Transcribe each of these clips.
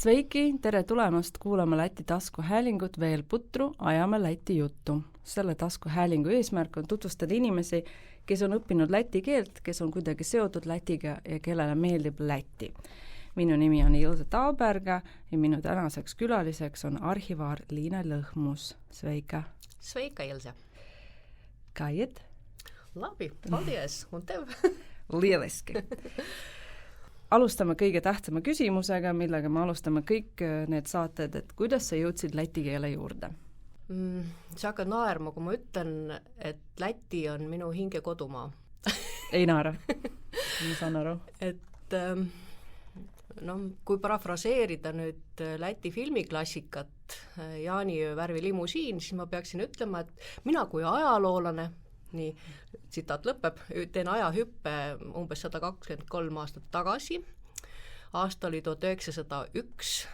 Sveiki, tere tulemast kuulama Läti taskuhäälingut veel putru, ajame Läti juttu. Selle taskuhäälingu eesmärk on tutvustada inimesi, kes on õppinud läti keelt, kes on kuidagi seotud Lätiga ja kellele meeldib Läti. Minu nimi on Ilse Tauberga ja minu tänaseks külaliseks on arhivaar Liina Lõhmus. Sveika. Sveika, Ilse. Kaiet? Labi, paldies, un tev? Lieliski. Alustame kõige tähtsama küsimusega, millega me alustame kõik need saated, et kuidas sa jõudsid läti keele juurde? Sa hakkad naerma, kui ma ütlen, et Läti on minu hinge kodumaa. Ei naera. Ma saan aru. Et kui parafraseerida nüüd Läti filmiklassikat Jaaniöö värvi limusiin, siis ma peaksin ütlema, et mina kui ajaloolane, nii, tsitaat lõpeb, teen ajahüppe umbes 123 aastat tagasi. Aasta oli 1901,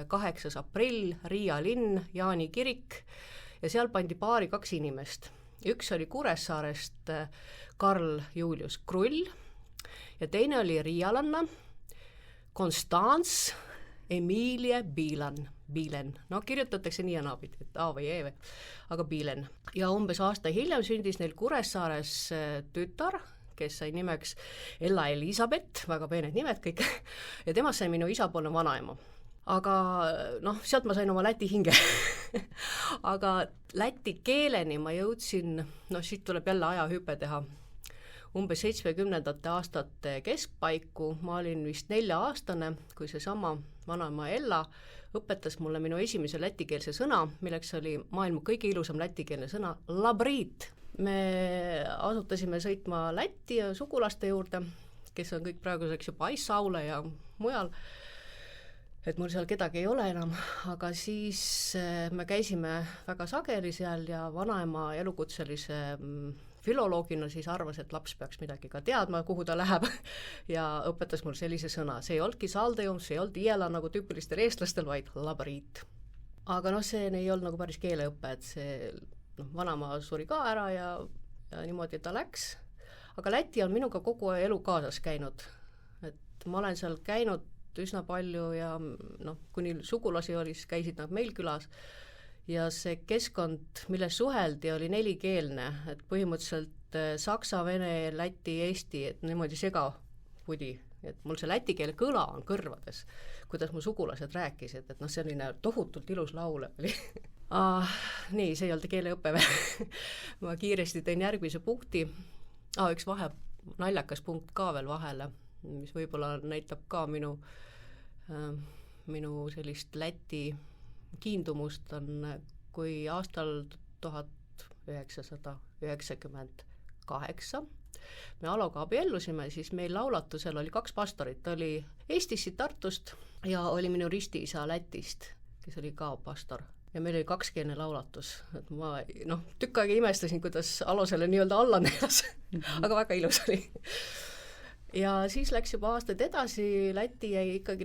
8. aprill, Riia linn, Jaani kirik ja seal pandi paari 2 inimest. Üks oli Kuressaarest Karl Julius Krull ja teine oli riialanna Konstants Emilie Bielen. No kirjutatakse nii ja naabid, et A või E, aga Bielen. Ja umbes aasta hiljem sündis neil Kuressaares tütar, kes sai nimeks Ella Elisabeth, väga peened nimed kõik, ja temast sai minu isapoolne vanaema. Aga sealt ma sain oma läti hinge. Aga läti keeleni ma jõudsin, siit tuleb jälle ajahüpe teha, umbes 70. aastate keskpaiku, ma olin vist 4-aastane, kui seesama vanaema Ella õpetas mulle minu esimese lätikeelse sõna, milleks oli maailma kõige ilusam lätikeelne sõna, labrit. Me asutasime sõitma Lätti ja sugulaste juurde, kes on kõik praeguseks juba Aissaule ja mujal, et mul seal kedagi ei ole enam, aga siis me käisime väga sageli seal ja vanaema elukutselise filoloogina siis arvas, et laps peaks midagi ka teadma, kuhu ta läheb ja õpetas mul sellise sõna. See ei olnudki saldeum, see ei olnud iela nagu tüüpilistel eestlastel, vaid labrit. Aga see ei olnud nagu päris keeleõppe, et see vanaema suri ka ära ja niimoodi ta läks. Aga Läti on minuga kogu elu kaasas käinud. Et ma olen seal käinud üsna palju ja kuni sugulasi oli, siis käisid nad meil külas. Ja see keskkond, milles suheldi, oli 4-keelne, et põhimõtteliselt saksa, vene, läti, eesti, et niimoodi segapudi, et mul see läti keele kõla on kõrvades, kuidas mu sugulased rääkisid, et selline tohutult ilus laul oli. Nii, see ei olnud keeleõppe veel. Ma kiiresti teen järgmise punkti, üks naljakas punkt ka veel vahele, mis võib-olla näitab ka minu sellist Läti kiindumust on, kui aastal 1998 me Aloga abiellusime, siis meil laulatusel oli 2 pastorit, oli Eestist siit Tartust ja oli minu ristiisa Lätist, kes oli ka pastor. Ja meil oli 2-keelne laulatus, et ma tükk aega imestasin, kuidas Alo selle nii-öelda alla neelas, aga väga ilus oli. Ja siis läks juba aastaid edasi, Läti jäi ikkagi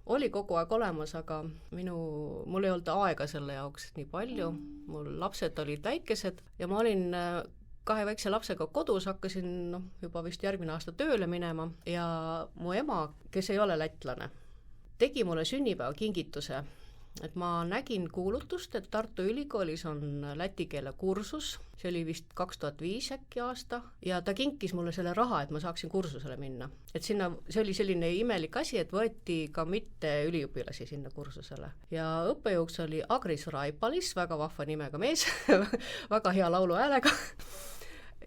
oli kogu aeg olemas, aga mul ei olnud aega selle jaoks nii palju, mul lapsed olid väikesed ja ma olin 2 väikse lapsega kodus, hakkasin juba vist järgmine aasta tööle minema ja mu ema, kes ei ole lätlane, tegi mulle sünnipäeva kingituse, et ma nägin kuulutust, et Tartu Ülikoolis on läti keele kursus, see oli vist 2005 äkki aasta, ja ta kinkis mulle selle raha, et ma saaksin kursusele minna. Et sinna, see oli selline imelik asi, et võeti ka mitte üliõpilasi sinna kursusele. Ja õppejõuks oli Agris Raipalis, väga vahva nimega mees, väga hea laulu häälega.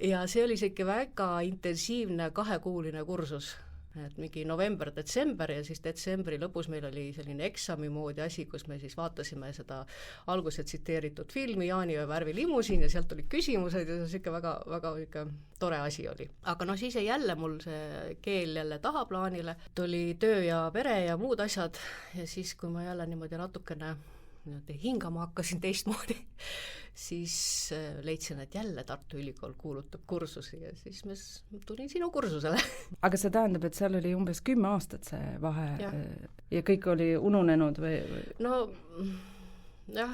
Ja see oli siuke väga intensiivne 2-kuuline kursus. Et mingi november-detsember ja siis detsembri lõpus meil oli selline eksami moodi asi, kus me siis vaatasime seda alguse tsiteeritud filmi Jaaniöö värvi limusiin ja sealt olid küsimused ja see väga, väga tore asi oli. Aga siis jälle mul see keel jälle tahaplaanile, tuli töö ja pere ja muud asjad ja siis, kui ma jälle niimoodi natukene hingama hakkasin teistmoodi, siis leidsin, et jälle Tartu Ülikool kuulutab kursusi ja siis ma tulin sinu kursusele. Aga see tähendab, et seal oli umbes 10 aastat see vahe ja kõik oli ununenud või?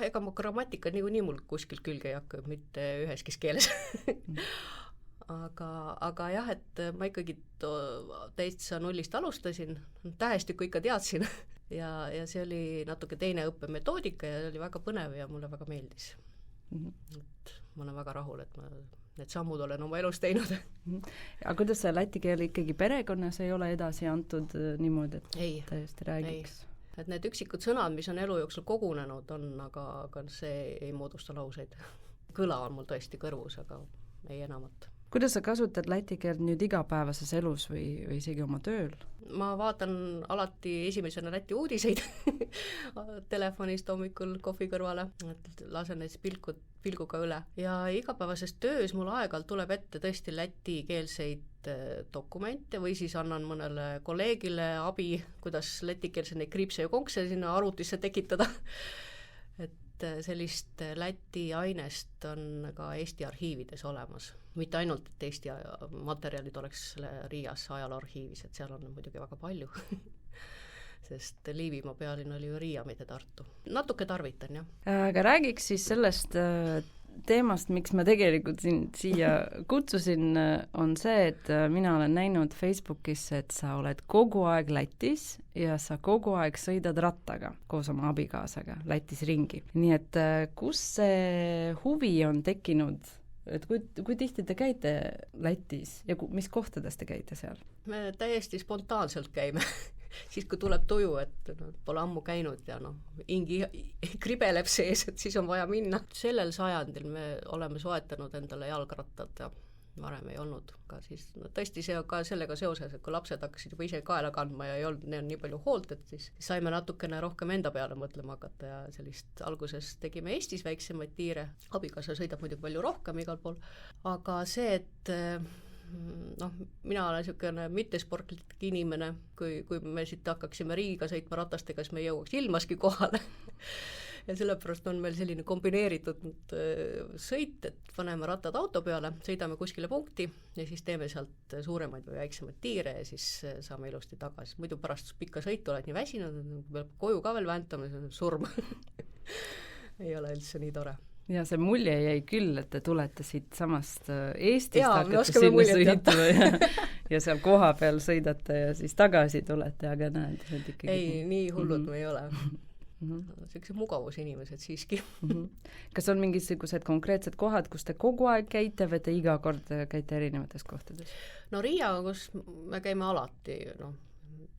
Ega mu grammatika niikuinii mul kuskil külge ei hakka, mitte üheski keeles. aga jah, et ma ikkagi täitsa nullist alustasin, tähestikku ikka teadsin ja see oli natuke teine õppemetoodika ja oli väga põnev ja mulle väga meeldis. Et ma olen väga rahul, et ma need sammud olen oma elus teinud. Aga kuidas see läti keel ikkagi perekonnas ei ole edasi antud niimoodi, et täiesti räägiks? Et need üksikud sõnad, mis on elu jooksul kogunenud on, aga see ei moodusta lauseid. Kõla on mul tõesti kõrvus, aga ei enamat. Kuidas sa kasutad läti keelt nüüd igapäevases elus või isegi oma tööl? Ma vaatan alati esimesena Läti uudiseid telefonist hommikul kohvi kõrvale, et lasen neid pilguga üle. Ja igapäevases töös mul aeg-ajalt tuleb ette tõesti lätikeelseid dokumente või siis annan mõnele kolleegile abi, kuidas lätikeelse neid kriipse ja konkse sinna arvutisse tekitada. Et sellist läti ainest on ka Eesti arhiivides olemas. Mitte ainult, et Eesti materjalid oleks Riias ajalooarhiivis, et seal on muidugi väga palju, sest Liivimaa pealinn oli ju Riia, mitte Tartu. Natuke tarvitan, jah. Aga räägiks siis sellest teemast, miks ma tegelikult siia kutsusin, on see, et mina olen näinud Facebookis, et sa oled kogu aeg Lätis ja sa kogu aeg sõidad rattaga koos oma abikaasaga Lätis ringi. Nii et kus see huvi on tekkinud, et kui tihti te käite Lätis ja mis kohtades te käite seal? Me täiesti spontaanselt käime. Siis kui tuleb tuju, et pole ammu käinud ja hingi kribeleb sees, et siis on vaja minna. Sellel sajandil me oleme soetanud endale jalgrattad ja varem ei olnud. Ka siis, tõesti see ka sellega seoses, et kui lapsed hakkasid juba ise kaela kandma ja ei olnud nii palju hoolt, et siis saime natukene rohkem enda peale mõtlema hakata ja sellist alguses tegime Eestis väiksemaid tiire. Abikaasa sõidab muidugi palju rohkem igal pool. Aga see, et mina olen niisugune mittesportlik inimene, kui me siit hakkaksime Riiga sõitma ratastega, siis me ei jõuaks ilmaski kohale. Ja sellepärast on meil selline kombineeritud sõit, et paneme rattad auto peale, sõidame kuskile punkti ja siis teeme sealt suuremaid või väiksemaid tiire ja siis saame ilusti tagasi. Muidu pärast pikka sõitu oled nii väsinud, koju ka veel väntame, see on surm. Ei ole üldse nii tore. Ja see mulje jäi küll, et te tulete siit samast Eestist, hakkate sinna sõitma ja seal koha peal sõidate ja siis tagasi tulete, aga näed, et ikkagi... Ei, nii hullud me ei ole. Sellised mugavusinimesed siiski. Kas on mingisugused konkreetsed kohad, kus te kogu aeg käite või te iga kord käite erinevates kohtades? No Riia, kus me käime alati,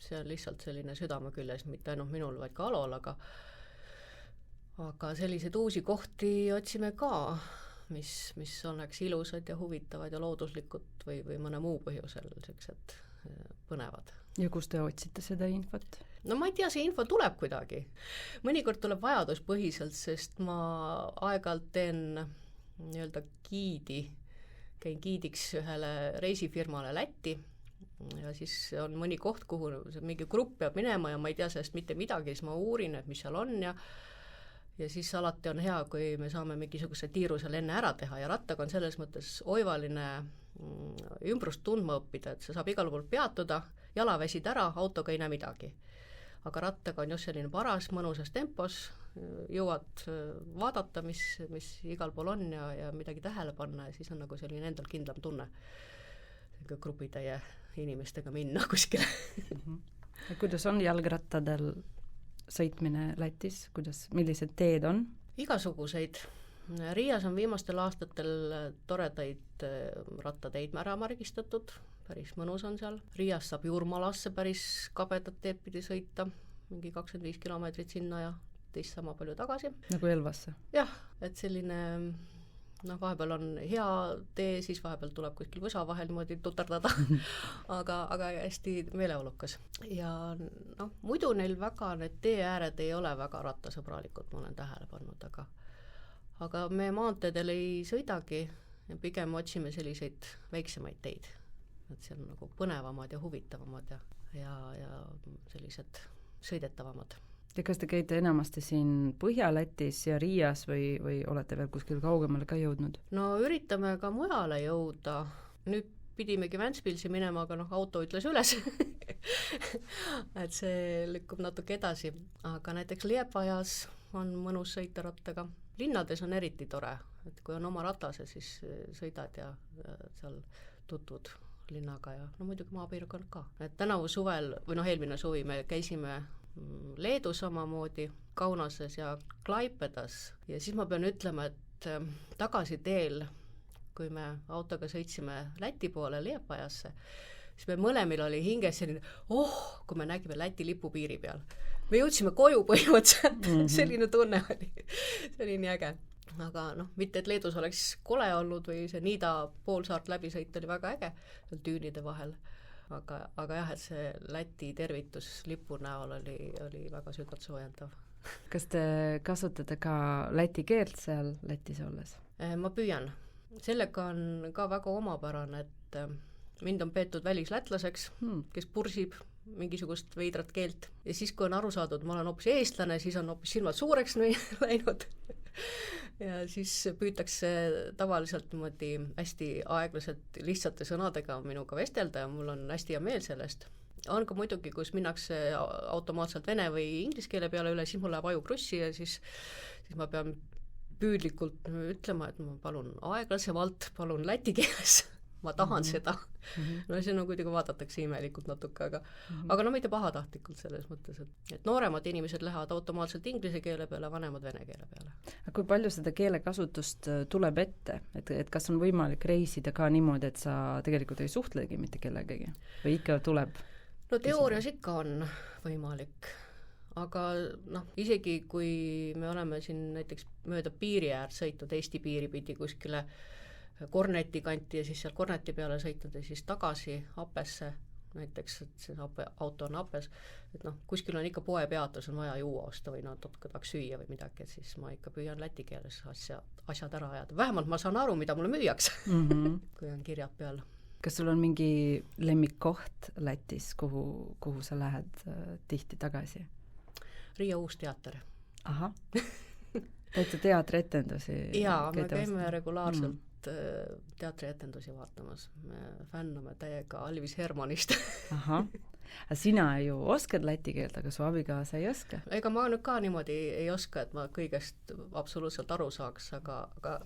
see on lihtsalt selline südame küljes, mitte ainult minul, vaid ka Alol, aga selliseid uusi kohti otsime ka, mis oleks ilusad ja huvitavad ja looduslikud või mõne muu põhjusel sellised põnevad. Ja kus te otsite seda infot? No ma ei tea, see info tuleb kuidagi. Mõnikord tuleb vajaduspõhiselt, sest ma aeg-ajalt teen nii-öelda giidi, käin giidiks ühele reisifirmale Lätti ja siis on mõni koht, kuhu mingi grupp peab minema ja ma ei tea sellest mitte midagi, siis ma uurin, et mis seal on ja siis alati on hea, kui me saame mingisuguse tiiru seal enne ära teha ja rattaga on selles mõttes oivaline ümbrust tundma õppida, et sa saab igal pool peatuda, jala väsid ära, autoga ei näe midagi. Aga rattaga on just selline paras, mõnusas tempos, jõuad vaadata, mis igal pool on ja midagi tähele panna ja siis on nagu selline endal kindlam tunne grupitäie inimestega minna kuskile. Ja kuidas on jalgrattadel sõitmine Lätis, millised teed on? Igasuguseid. Riias on viimastel aastatel toredaid rattateid ära märgistatud, päris mõnus on seal. Riias saab Jurmalasse päris kabedat teed pidi sõita, mingi 25 kilomeetrit sinna ja teist sama palju tagasi. Nagu Elvasse? Jah, et selline, vahepeal on hea tee, siis vahepeal tuleb kuskil võsa vahel niimoodi tutardada, aga hästi meeleolukas. Ja muidu neil väga, need teeääred ei ole väga rattasõbralikud, ma olen tähele pannud, aga me maanteedel ei sõidagi ja pigem otsime selliseid väiksemaid teid. Et see on nagu põnevamad ja huvitavamad ja sellised sõidetavamad. Ja kas te käite enamasti siin Põhja-Lätis ja Riias või olete veel kuskil kaugemale ka jõudnud? No üritame ka mujale jõuda. Nüüd pidimegi Ventspilsi minema, aga auto ütles üles. Et see lükkub natuke edasi. Aga näiteks Liepajas on mõnus sõita rattaga. linnades on eriti tore, et kui on oma ratase, siis sõidad ja seal tutvud linnaga ja no muidugi maapiirkond ka. Et tänavu suvel, või eelmine suvi me käisime Leedus samamoodi, Kaunases ja Klaipedas ja siis ma pean ütlema, et tagasi teel, kui me autoga sõitsime Läti poole Liepajasse, siis me mõlemil oli hinges selline, kui me nägime Läti lipu piiri peal. Me jõudsime koju põhimõtteliselt, selline tunne oli. See oli nii äge. Aga mitte et Leedus oleks kole olnud või see Niida poolsaart läbisõit oli väga äge tüünide vahel. Aga jah, et see Läti tervitus lipu näol oli väga südant soojendav. Kas te kasutate ka läti keelt seal Lätis olles? Ma püüan. Sellega on ka väga omapärane, et mind on peetud välislätlaseks, kes pursib mingisugust veidrat keelt ja siis, kui on aru saadud, ma olen hoopis eestlane, siis on hoopis silmad suureks läinud ja siis püütakse tavaliselt niimoodi hästi aeglaselt lihtsate sõnadega minuga vestelda ja mul on hästi hea meel sellest. On ka muidugi, kus minnakse automaatselt vene või inglise keele peale üle, siis mul läheb aju krussi ja siis ma pean püüdlikult ütlema, et ma palun aeglasemalt, palun läti keeles, ma tahan seda. No see kuidagi vaadatakse imelikult natuke, aga mitte pahatahtlikult selles mõttes, et nooremad inimesed lähevad automaatselt inglise keele peale, vanemad vene keele peale. Kui palju seda keelekasutust tuleb ette? Et kas on võimalik reisida ka niimoodi, et sa tegelikult ei suhtlegi mitte kellegagi? Või ikka tuleb? No teoorias ikka on võimalik. Aga isegi kui me oleme siin näiteks mööda piiri äärt sõitnud, Eesti piiri pidi kuskile Korneti kanti ja siis seal Korneti peale sõitnud ja siis tagasi Apesse, näiteks, et see auto on Apes, et kuskil on ikka poepeatus, on vaja juua osta või natuke tahaks süüa või midagi, et siis ma ikka püüan läti keeles asjad ära ajada. Vähemalt ma saan aru, mida mulle müüaks, kui on kirjad peal. Kas sul on mingi lemmikkoht Lätis, kuhu sa lähed tihti tagasi? Riia Uus teater. Ahah. Teete teatrietendusi? Jaa, me käime regulaarselt teatrietendusi vaatamas. Me fänname täiega Alvis Hermanist. Ahah. Sina ju oskad läti keelt, aga su abikaasa ei oska? Ega ma nüüd ka niimoodi ei oska, et ma kõigest absoluutselt aru saaks, aga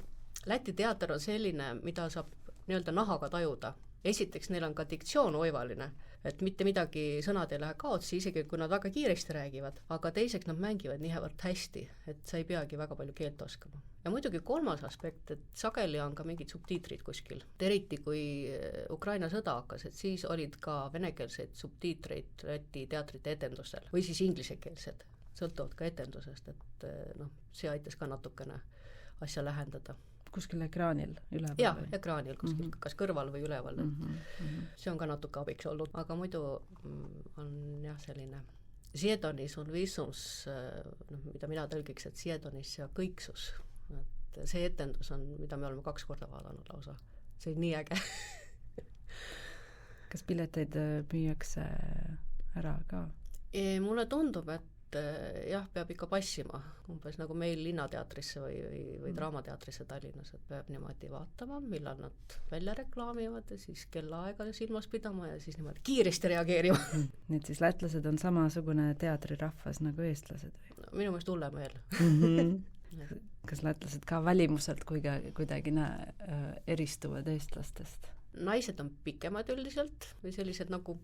Läti teater on selline, mida saab nii-öelda nahaga tajuda. Esiteks, neil on ka diktsioon oivaline, et mitte midagi sõnad ei lähe kaotsi, isegi kui nad väga kiiresti räägivad, aga teiseks nad mängivad niivõrd hästi, et sa ei peagi väga palju keelt oskama. Ja muidugi kolmas aspekt, et sageli on ka mingid subtiitrid kuskil. Eriti kui Ukraina sõda hakkas, et siis olid ka venekeelseid subtiitreid Läti teatrite etendustel või siis inglisekeelsed, sõltuvad ka etendusest, et see aitas ka natukene asja lähendada. Kuskil ekraanil üleval? Jah, ekraanil kuskil, kas kõrval või üleval. See on ka natuke abiks olnud, aga muidu on jah selline Ziedonis on visus, mida mina tõlgiks, et Ziedonis ja kõiksus. Et see etendus on, mida me oleme 2 korda vaadanud lausa. See on nii äge. Kas pileteid müüakse ära ka? Mulle tundub, et jah, peab ikka passima, umbes nagu meil linnateatrisse või draamateatrisse Tallinnas, et peab niimoodi vaatama, millal nad välja reklaamivad ja siis kellaaega silmas pidama ja siis niimoodi kiiresti reageerima. Need siis lätlased on samasugune teatrirahvas nagu eestlased või? Minu meelest hullem veel. Kas lätlased ka välimuselt kuidagi eristuvad eestlastest? Naised on pikemad üldiselt või sellised nagu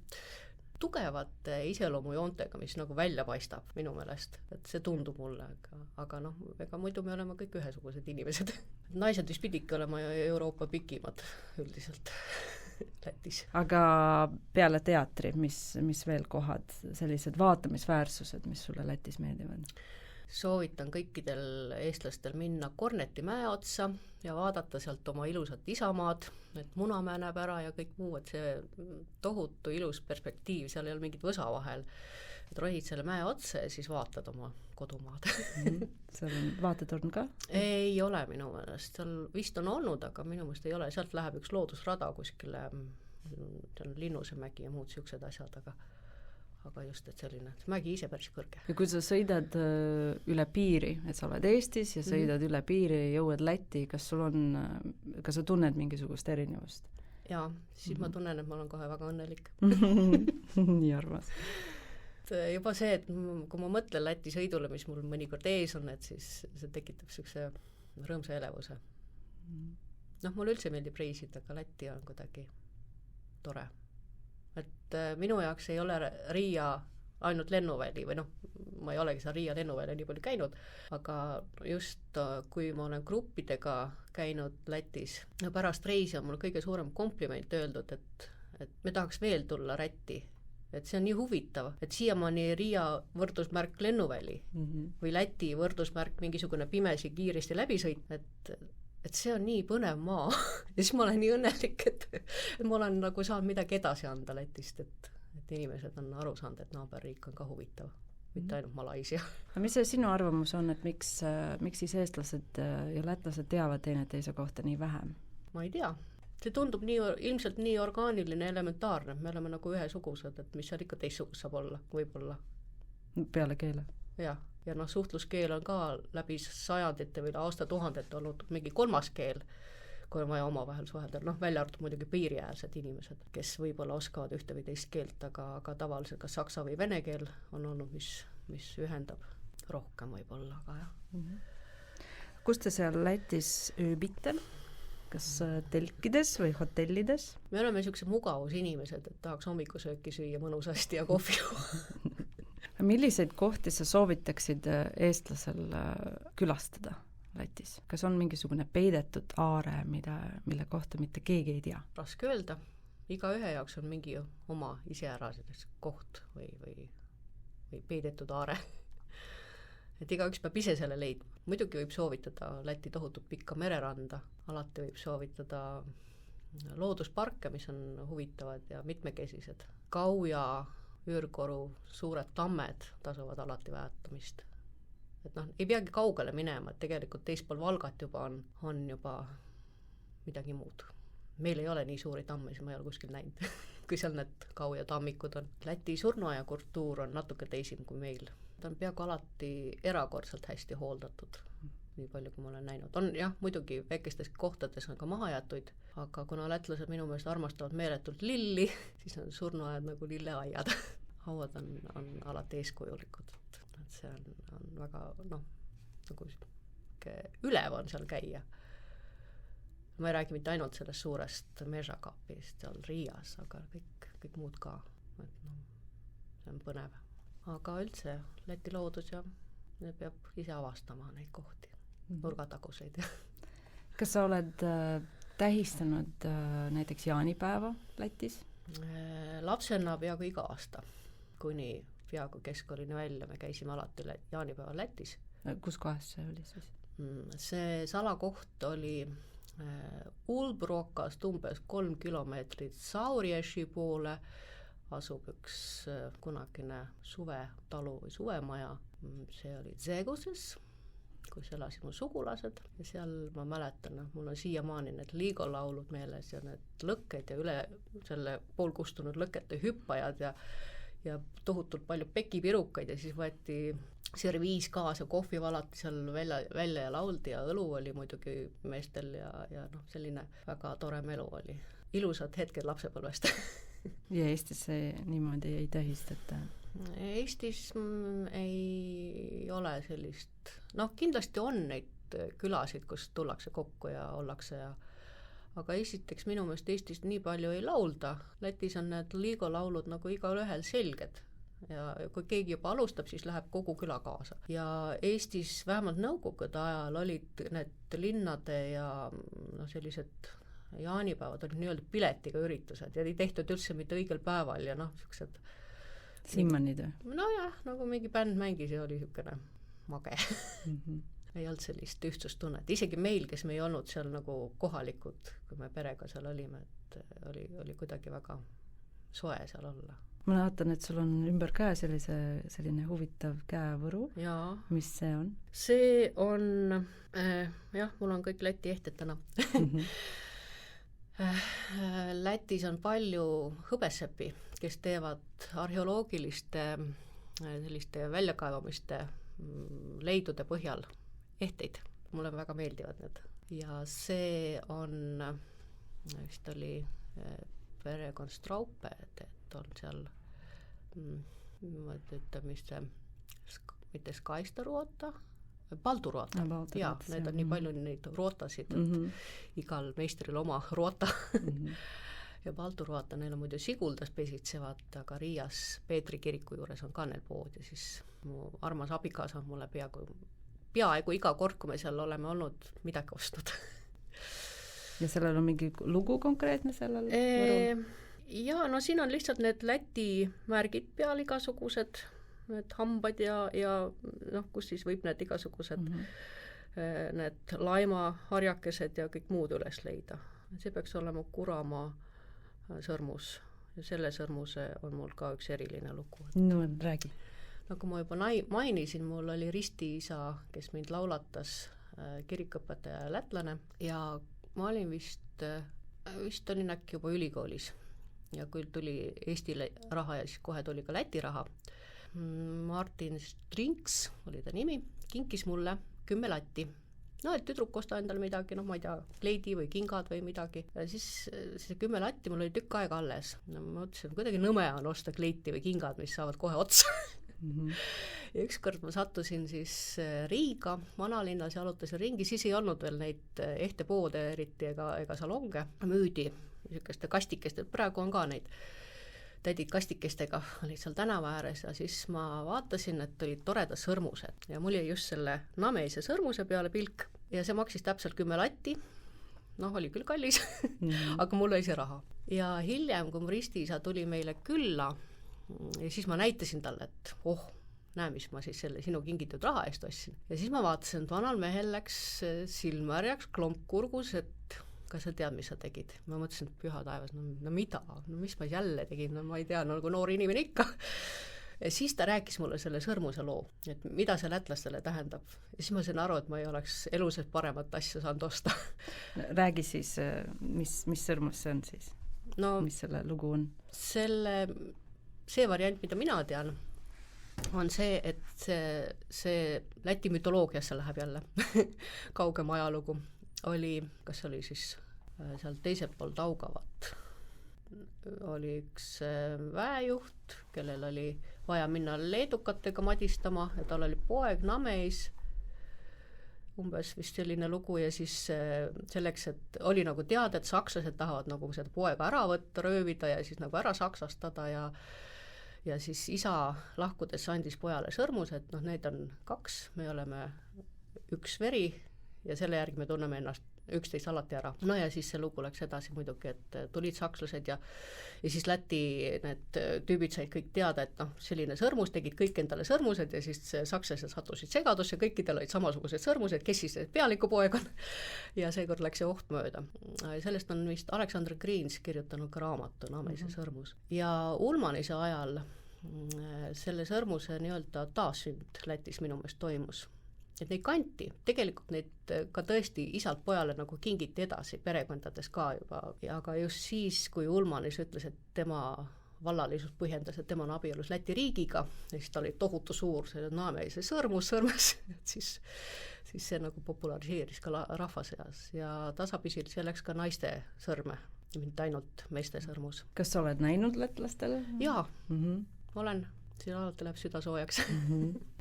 tugevad iseloomujoontega, mis nagu välja paistab minu meelest, et see tundub mulle, aga ega muidu me oleme kõik ühesugused inimesed. Naised vist pidiki olema Euroopa pikimad üldiselt Lätis. Aga peale teatri, mis veel kohad, sellised vaatamisväärsused, mis sulle Lätis meeldivad? Soovitan kõikidel eestlastel minna Korneti mäe otsa ja vaadata sealt oma ilusat isamaad, et Munamäe näeb ära ja kõik muu, et see tohutu ilus perspektiiv, seal ei ole mingit võsa vahel, et rohid selle mäe otsa ja siis vaatad oma kodumaad. Seal on vaatetorn ka? Ei ole minu meelest, seal vist on olnud, aga minu meelest ei ole, sealt läheb üks loodusrada kuskile, seal on Linnusemägi ja muud siuksed asjad, aga just, et selline, mägi ise päris kõrge. Ja kui sa sõidad üle piiri, et sa oled Eestis ja sõidad üle piiri ja jõuad Lätti, kas sa tunned mingisugust erinevust? Jaa, siis ma tunnen, et ma olen kohe väga õnnelik. Nii armas. juba see, et kui ma mõtlen Läti sõidule, mis mul mõnikord ees on, et siis see tekitab niisuguse rõõmsa elevuse. Noh, mulle üldse meeldib reisida, aga Läti on kuidagi tore. Et minu jaoks ei ole Riia ainult lennuväli või noh, ma ei olegi seal Riia lennuväli nii palju käinud, aga just kui ma olen gruppidega käinud Lätis ja pärast reisi on mul kõige suurem kompliment öeldud, et me tahaks veel tulla Lätti, et see on nii huvitav, et siiamaani Riia võrdusmärk lennuväli või Läti võrdusmärk mingisugune pimesi kiiresti läbisõit, et see on nii põnev maa ja siis ma olen nii õnnelik, et ma olen nagu saanud midagi edasi anda Lätist, et inimesed on aru saanud, et naaberriik on ka huvitav, mitte ainult Malaisia. Aga mis see sinu arvamus on, et miks siis eestlased ja lätlased teavad teineteise kohta nii vähem? Ma ei tea. See tundub ilmselt nii orgaaniline, elementaarne, me oleme nagu ühesugused, et mis seal ikka teistsugust saab olla, võib-olla. Peale keele? Ja noh, suhtluskeel on ka läbi sajandite või aastatuhandete olnud mingi kolmas keel, kui on vaja omavahel suhelda, noh välja arvatud muidugi piiriäärsed inimesed, kes võib-olla oskavad ühte või teist keelt, aga tavaliselt ka saksa või vene keel on olnud, mis ühendab rohkem võib-olla, aga jah. Kus te seal Lätis ööbite? Kas telkides või hotellides? Me oleme niisugused mugavusinimesed, et tahaks hommikusööki süüa mõnusasti ja kohvi. Milliseid kohti sa soovitaksid eestlasel külastada Lätis? Kas on mingisugune peidetud aare, mille kohta mitte keegi ei tea? Raske öelda. Iga ühe jaoks on mingi oma iseärased koht või peidetud aare. Et igaüks peab ise selle leidma. Muidugi võib soovitada Läti tohutut pikka mereranda, alati võib soovitada loodusparke, mis on huvitavad ja mitmekesised. Kauja, Üürkoru, suured tammed tasuvad alati väärtamist. Et noh, ei peagi kaugele minema, et tegelikult teispool Valgat juba on juba midagi muud. Meil ei ole nii suuri tamme, siis ma ei ole kuskil näinud, kui seal need Kauja tammikud on. Läti surnuaia kultuur on natuke teisim kui meil. Ta on peaaegu alati erakordselt hästi hooldatud, nii palju kui ma olen näinud. On jah, muidugi väikestes kohtades on ka mahajätuid, aga kuna lätlased minu meelest armastavad meeletult lilli, siis on surnuajad nagu lilleaiad. Hauad on alati eeskujulikud. Et see on väga, noh, nagu ülev on seal käia. Ma ei räägi mitte ainult sellest suurest mežakapist seal Riias, aga kõik muud ka. Et noh, see on põnev. Aga üldse Läti loodus ja peab ise avastama neid kohti, nurgataguseid. Kas sa oled tähistanud näiteks jaanipäeva Lätis? Lapsena peaaegu iga aasta, kuni peaaegu keskkoolini välja, me käisime alati jaanipäeval Lätis. Kus kohas see oli siis? See salakoht oli Ulbrokast umbes 3 kilomeetrit Saurieši poole, asub üks kunagine suvetalu või suvemaja. See oli Zeguses, kus elasid mu sugulased ja seal ma mäletan, mul on siiamaani need liigolaulud meeles ja need lõkked ja üle selle poolkustunud lõkete hüppajad ja tohutult palju pekipirukaid ja siis võeti serviis kaasa, kohvi valati seal välja ja lauldi ja õlu oli muidugi meestel ja noh, selline väga tore melu oli. Ilusad hetked lapsepõlvest. Ja Eestis see niimoodi ei tähistata? Eestis ei ole sellist, noh kindlasti on neid külasid, kus tullakse kokku ja ollakse aga esiteks minu meelest Eestis nii palju ei laulda. Lätis on need liigolaulud nagu igal ühel selged ja kui keegi juba alustab, siis läheb kogu küla kaasa. Ja Eestis vähemalt nõukogude ajal olid need linnade ja sellised jaanipäevad olid nii-öelda piletiga üritused ja ei tehtud üldse mitte õigel päeval ja noh, sellised Simmanid või? Nojah, nagu mingi bänd mängis ja oli niisugune mage. Ei olnud sellist ühtsustunnet. Isegi meil, kes me ei olnud seal nagu kohalikud, kui me perega seal olime, et oli kuidagi väga soe seal olla. Ma vaatan, et sul on ümber käe selline huvitav käevõru. Jaa. Mis see on? See on, jah, mul on kõik Läti ehted täna. Lätis on palju hõbessepi, kes teevad arheoloogiliste selliste väljakaevamiste leidude põhjal ehteid. Mulle väga meeldivad need. Ja see on, vist oli perekond Straupe, et on seal mis see, mitte skaistaruota, palduruota. Jaa, need on nii palju neid ruotasid, et igal meistril oma ruota. Ja palduruota, neil on muidu Siguldas pesitsevad, aga Riias Peetri kiriku juures on ka neil pood ja siis mu armas abikaasa on mulle peaaegu iga kord, kui me seal oleme olnud, midagi ostnud. Ja sellel on mingi lugu konkreetne sellel võrul? Jaa, no siin on lihtsalt need Läti märgid peal igasugused, need hambad ja noh, kus siis võib need igasugused need laimaharjakesed ja kõik muud üles leida. See peaks olema Kuramaa sõrmus ja selle sõrmuse on mul ka üks eriline lugu. No, räägi. Nagu ma juba mainisin, mul oli ristiisa, kes mind laulatas, kirikõpetaja lätlane ja ma olin vist olin äkki juba ülikoolis ja kui tuli Eestile raha ja siis kohe tuli ka Läti raha. Martin Strinks oli ta nimi, kinkis mulle 10 latti. No, et tüdruk osta endale midagi, noh, ma ei tea, kleidi või kingad või midagi. Ja siis see 10 latti mul oli tükk aega alles. No, ma mõtlesin, kuidagi nõme on osta kleiti või kingad, mis saavad kohe otsa. Ja ükskord ma sattusin siis Riiga, vanalinnas ja alutasin ringi, siis ei olnud veel neid ehtepoode eriti ega salonge. Müüdi niisuguste kastikeste, praegu on ka neid tädid kastikestega, olid seal tänava ääres ja siis ma vaatasin, et olid toredad sõrmused ja mul jäi just selle nameise sõrmuse peale pilk ja see maksis täpselt 10 latti, noh, oli küll kallis, aga mul oli see raha. Ja hiljem, kui mu ristiisa tuli meile külla ja siis ma näitasin talle, et näe, mis ma siis selle sinu kingitud raha eest ostsin. Ja siis ma vaatasin, et vanal mehel läks silmärjaks klomp kurgus, et kas sa tead, mis sa tegid? Ma mõtlesin, et püha taevas, no mida? No mis ma jälle tegin? No ma ei tea, nagu noor inimene ikka. Ja siis ta rääkis mulle selle sõrmuse loo, et mida see lätlastele tähendab. Ja siis ma sain aru, et ma ei oleks eluses paremat asja saanud osta. Räägi siis, mis sõrmus see on siis? No, mis selle lugu on? See variant, mida mina tean, on see, et see Läti mütoloogiasse läheb jälle kaugem ajalugu. Kas oli siis seal teisel pool Taugavat, oli üks väejuht, kellel oli vaja minna leedukatega madistama ja tal oli poeg nameis, umbes vist selline lugu ja siis selleks, et oli nagu teada, et sakslased tahavad nagu seda poega ära võtta, röövida ja siis nagu ära saksastada ja siis isa lahkudes andis pojale sõrmus, et noh, neid on 2, me oleme üks veri ja selle järgi me tunneme ennast üksteist alati ära. No ja siis see lugu läks edasi muidugi, et tulid sakslased ja siis Läti need tüübid said kõik teada, et noh, selline sõrmus, tegid kõik endale sõrmused ja siis sakslased sattusid segadusse, kõikidel olid samasugused sõrmused, kes siis pealikupoeg on ja seekord läks see oht mööda. Sellest on vist Alexander Greens kirjutanud ka raamatu Nameise sõrmus. Ja Ulmanise ajal selle sõrmuse nii-öelda taassünd Lätis minu meelest toimus. Et neid kanti, tegelikult neid ka tõesti isalt pojale nagu kingiti edasi perekondades ka juba, aga just siis, kui Ulmanis ütles, et tema vallalisus põhjendas, et tema on abielus Läti riigiga, ja siis ta oli tohutu suur selle Nameise sõrmus sõrmes, siis see nagu populariseeris ka rahva seas ja tasapisi see läks ka naiste sõrme, mitte ainult meeste sõrmus. Kas sa oled näinud lätlastele? Jaa, olen, siin alati läheb süda soojaks.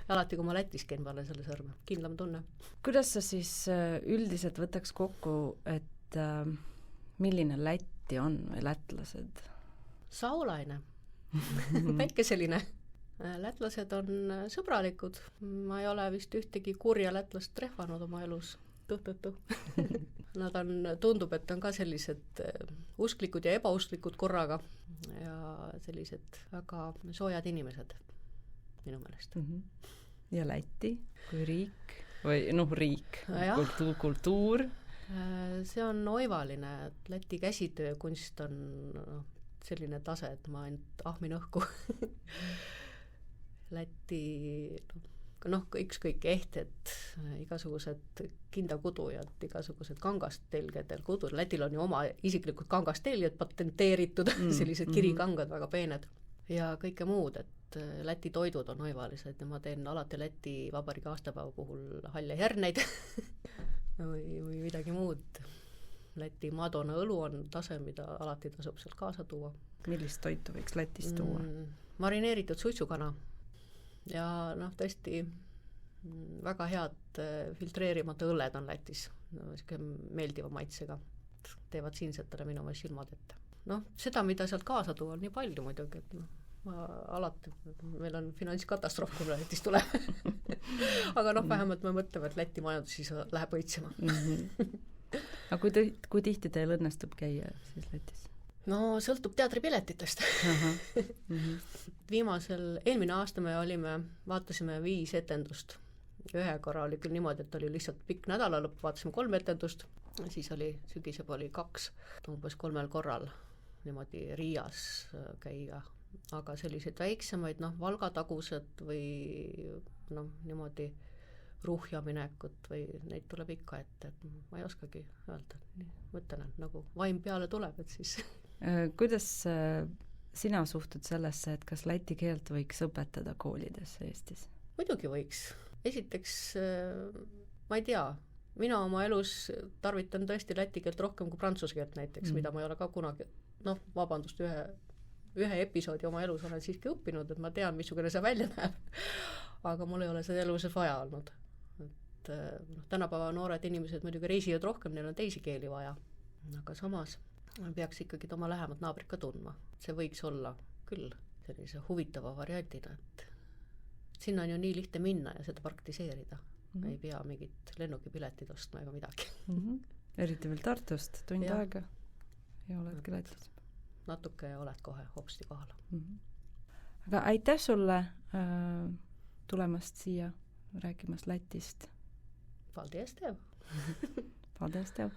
Alati, kui ma Lätis käin peale selle sõrme, kindlam tunne. Kuidas sa siis üldiselt võtaks kokku, et milline Läti on või lätlased? Saulaine. Väike selline. Lätlased on sõbralikud. Ma ei ole vist ühtegi kurja lätlast trehvanud oma elus. Nad tundub, et on ka sellised usklikud ja ebausklikud korraga ja sellised väga soojad inimesed minu meelest. Ja Läti kui riik või riik, kultuur? See on oivaline, et Läti käsitöökunst on selline tase, et ma ainult ahmin õhku. Läti, ükskõik ehted, igasugused kindakudujad, igasugused kangastelgedel kudud. Lätil on ju oma isiklikud kangasteljad patenteeritud, sellised kirikangad, väga peened. Ja kõike muud, et Läti toidud on oivalised ja ma teen alati Läti vabariigi aastapäeva puhul halle herneid või midagi muud. Läti Madona õlu on tase, mida alati tasub sealt kaasa tuua. millist toitu võiks Lätist tuua? Marineeritud suitsukana ja tõesti väga head filtreerimata õlled on Lätis, meeldiva maitsega, teevad siinsetele minu meelest silmad ette. Seda, mida sealt kaasa tuua, on nii palju muidugi, et ma alati, meil on finantskatastroof, kui Lätis tuleb. Aga vähemalt me mõtleme, et Läti majandus siis läheb õitsema. Aga kui tihti teil õnnestub käia siis Lätis? Sõltub teatripiletitest. Eelmine aasta me vaatasime 5 etendust. Ühe korra oli küll niimoodi, et oli lihtsalt pikk nädalalõpp, vaatasime 3 etendust, siis sügiseb oli 2, umbes 3 korral niimoodi Riias käia. Aga selliseid väiksemaid, Valga-tagused või niimoodi Ruhja minekut või neid tuleb ikka ette, et ma ei oskagi öelda. Mõtlen, et nagu vaim peale tuleb, et siis... Kuidas sina suhtud sellesse, et kas läti keelt võiks õpetada koolides Eestis? Muidugi võiks. Esiteks, ma ei tea, mina oma elus tarvitan tõesti läti keelt rohkem kui prantsuse keelt näiteks, mida ma ei ole ka kunagi, vabandust, ühe episoodi oma elus olen siiski õppinud, et ma tean, missugune see välja näeb. Aga mul ei ole seda eluses vaja olnud. Et, tänapäeva noored inimesed muidugi reisivad rohkem, neil on teisi keeli vaja. Aga samas peaks ikkagi oma lähemad naabrid ka tundma. See võiks olla küll sellise huvitava variandina, et sinna on ju nii lihtne minna ja seda praktiseerida. Ei pea mingit lennukipiletid ostma ega midagi. Eriti veel Tartust, tund aega ja oledki Lätis. Natuke ja oled kohe hopsti kohal. Aga aitäh sulle tulemast siia rääkimast Lätist. Paldies tev. Paldies tev.